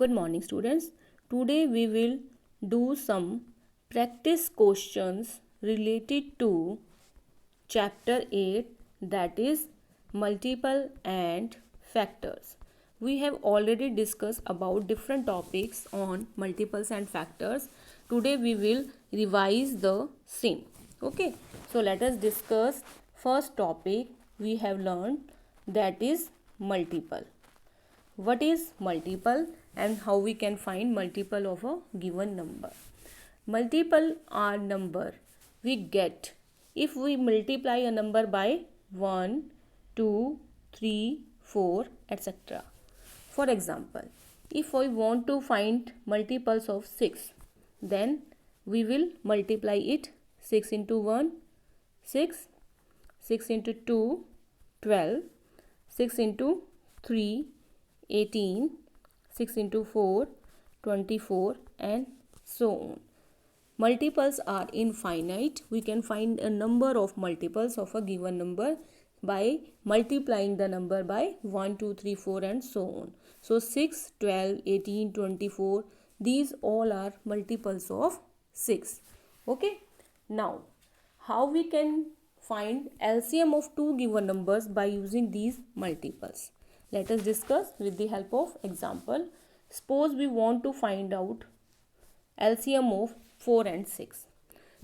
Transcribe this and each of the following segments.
Good morning, students. Today we will do some practice questions related to chapter 8, that is multiple and factors. We have already discussed about different topics on multiples and factors. Today we will revise the same. Okay, so let us discuss first topic we have learned, that is multiple. What is multiple and how we can find multiple of a given number? Multiple are number we get if we multiply a number by 1, 2, 3, 4, etc. For example, if I want to find multiples of 6, then we will multiply it. 6 into 1, 6, 6 into 2, 12, 6 into 3, 18, 6 into 4, 24, and so on. Multiples are infinite. We can find a number of multiples of a given number by multiplying the number by 1, 2, 3, 4, and so on. So 6, 12, 18, 24, these all are multiples of 6. Okay. Now, how we can find LCM of two given numbers by using these multiples? Let us discuss with the help of example. Suppose we want to find out LCM of 4 and 6.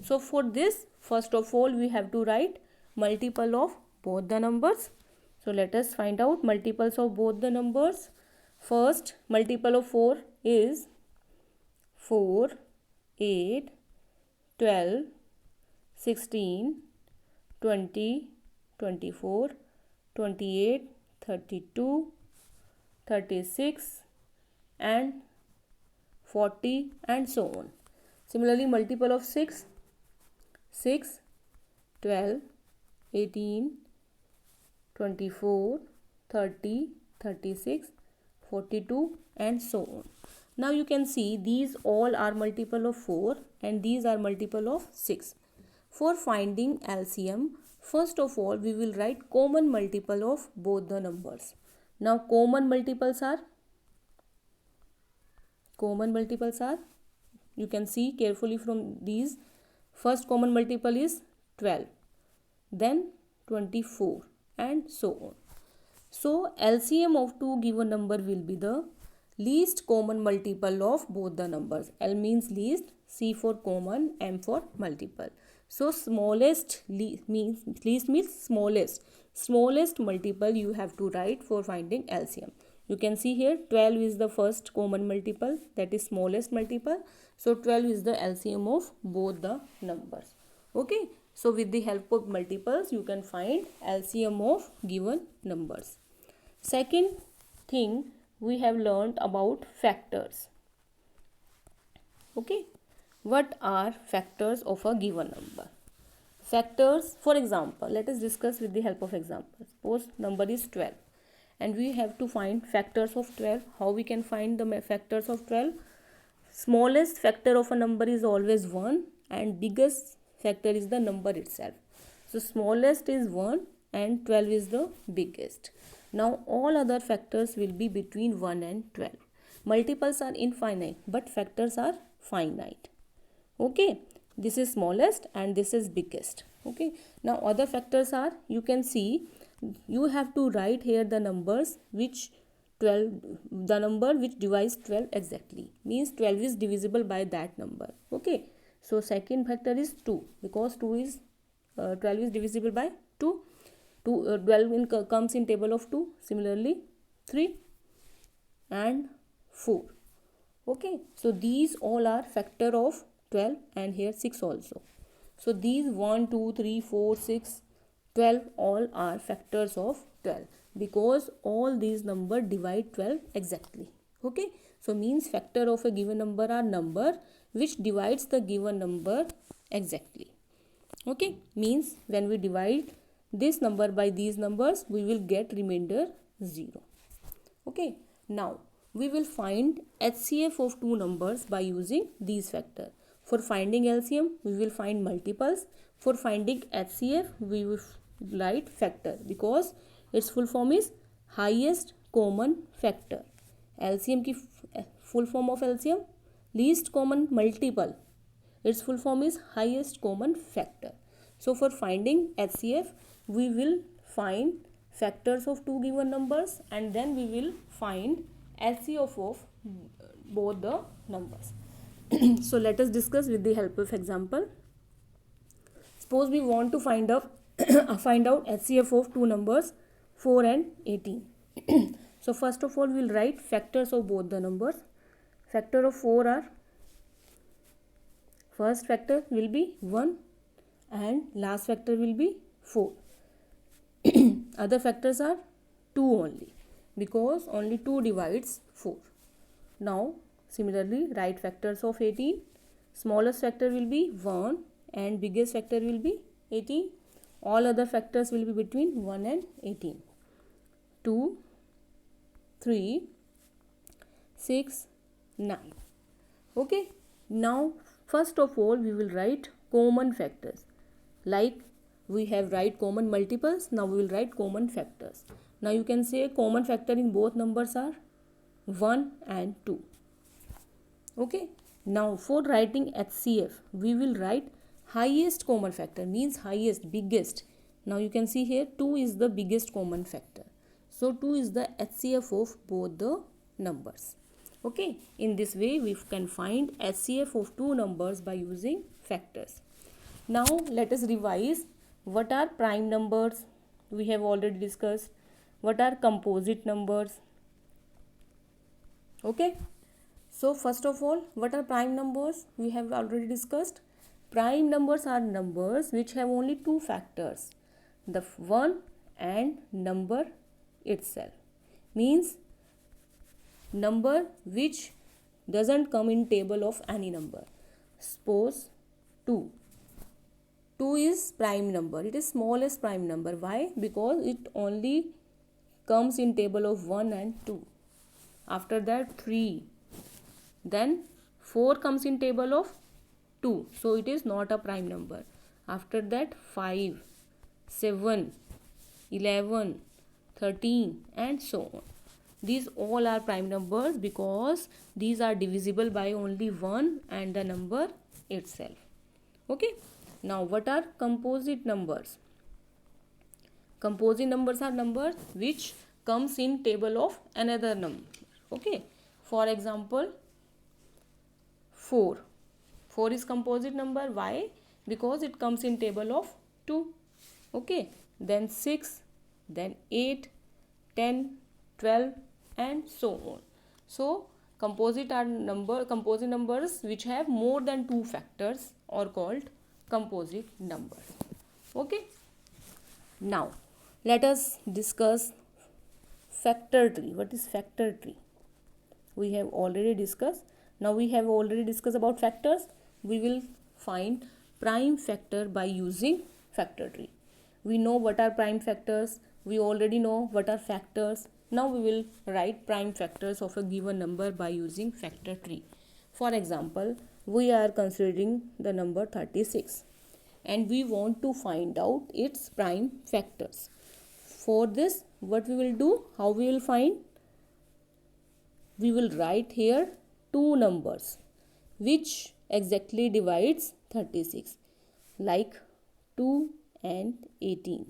So for this, first of all, we have to write multiple of both the numbers. So let us find out multiples of both the numbers. First, multiple of 4 is 4, 8, 12, 16, 20, 24, 28, 32, 36, and 40, and so on. Similarly, multiple of 6, 6, 12, 18, 24, 30, 36, 42, and so on. Now you can see these all are multiple of 4 and these are multiple of 6. For finding LCM, first of all we will write common multiple of both the numbers. Now common multiples are, you can see carefully from these. First common multiple is 12, then 24, and so on. So LCM of two given number will be the least common multiple of both the numbers. L means least, C for common, M for multiple. So smallest means smallest multiple you have to write for finding LCM. You can see here 12 is the first common multiple, that is smallest multiple. So 12 is the LCM of both the numbers. Okay. So with the help of multiples you can find LCM of given numbers. Second thing, we have learned about factors. Okay. What are factors of a given number? Factors, for example, let us discuss with the help of example. Suppose number is 12 and we have to find factors of 12. How we can find the factors of 12? Smallest factor of a number is always 1 and biggest factor is the number itself. So smallest is 1 and 12 is the biggest. Now all other factors will be between 1 and 12. Multiples are infinite but factors are finite. Okay, this is smallest and this is biggest. Okay, now other factors are, you can see, you have to write here the numbers which 12, the number which divides 12 exactly, means 12 is divisible by that number. Okay, so second factor is 2 because 12 is divisible by 2. 12 comes in table of 2. Similarly 3 and 4. Okay, so these all are factor of 12 and here 6 also. So these 1, 2, 3, 4, 6, 12 all are factors of 12 because all these numbers divide 12 exactly. Okay, so means factor of a given number are number which divides the given number exactly. Okay, means when we divide this number by these numbers we will get remainder 0. Okay, now we will find HCF of two numbers by using these factors. For finding LCM, we will find multiples. For finding HCF, we will write factor because its full form is highest common factor. LCM की full form of LCM? Least common multiple. Its full form is highest common factor. So for finding HCF, we will find factors of two given numbers and then we will find LCF of both the numbers. So let us discuss with the help of example. Suppose we want to find out HCF of two numbers 4 and 18. So first of all we will write factors of both the numbers. Factor of 4 are, first factor will be 1 and last factor will be 4. Other factors are 2 only because only 2 divides 4. Now similarly write factors of 18. Smallest factor will be 1 and biggest factor will be 18. All other factors will be between 1 and 18. 2, 3, 6, 9. Okay. Now first of all we will write common factors. Like we have write common multiples, now we will write common factors. Now you can say common factor in both numbers are 1 and 2. Okay. Now for writing HCF, we will write highest common factor, means highest, biggest. Now you can see here 2 is the biggest common factor. So 2 is the HCF of both the numbers. Okay. In this way we can find HCF of two numbers by using factors. Now let us revise. What are prime numbers? We have already discussed. What are composite numbers? Okay. So first of all, what are prime numbers? We have already discussed. Prime numbers are numbers which have only two factors, the one and number itself. Means number which doesn't come in table of any number. Suppose 2. 2 is prime number. It is smallest prime number. Why? Because it only comes in table of 1 and 2. After that 3. Then 4 comes in table of 2. So it is not a prime number. After that 5, 7, 11, 13 and so on. These all are prime numbers because these are divisible by only 1 and the number itself. Okay. Now what are composite numbers? Composite numbers are numbers which comes in table of another number. Okay. For example 4. 4 is composite number. Why? Because it comes in table of 2. Okay. Then 6, then 8, 10, 12 and so on. So composite numbers which have more than 2 factors are called composite numbers. Okay. Now let us discuss factor tree. What is factor tree? We have already discussed. Now we have already discussed about factors. We will find prime factor by using factor tree. We know what are prime factors. We already know what are factors. Now we will write prime factors of a given number by using factor tree. For example, we are considering the number 36 and we want to find out its prime factors. For this, what we will do? How we will find? We will write here two numbers which exactly divides 36, like 2 and 18.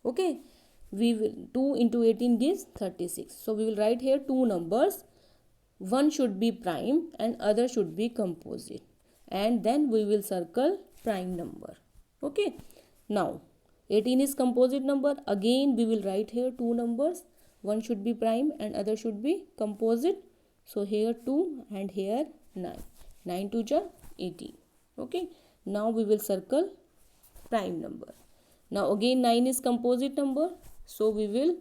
Okay. We will 2 into 18 gives 36. So we will write here two numbers. One should be prime and other should be composite. And then we will circle prime number. Okay. Now 18 is composite number. Again we will write here two numbers. One should be prime and other should be composite. So here 2 and here 9. 9 to ja 18. Okay. Now we will circle prime number. Now again 9 is composite number. So we will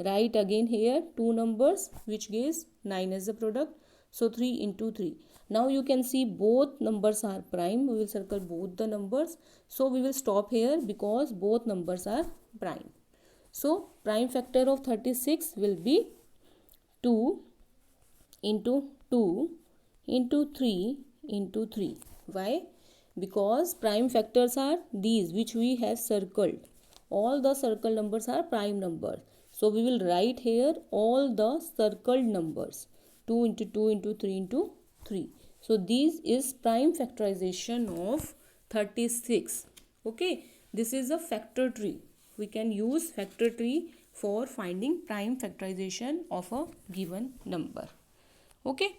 write again here two numbers which gives 9 as a product. So 3 into 3. Now you can see both numbers are prime. We will circle both the numbers. So we will stop here because both numbers are prime. So prime factor of 36 will be 2 into 2 into 3 into 3. Why? Because prime factors are these which we have circled. All the circled numbers are prime numbers. So we will write here all the circled numbers. 2 into 2 into 3 into 3. So this is prime factorization of 36. Okay, this is a factor tree. We can use factor tree for finding prime factorization of a given number. Okay.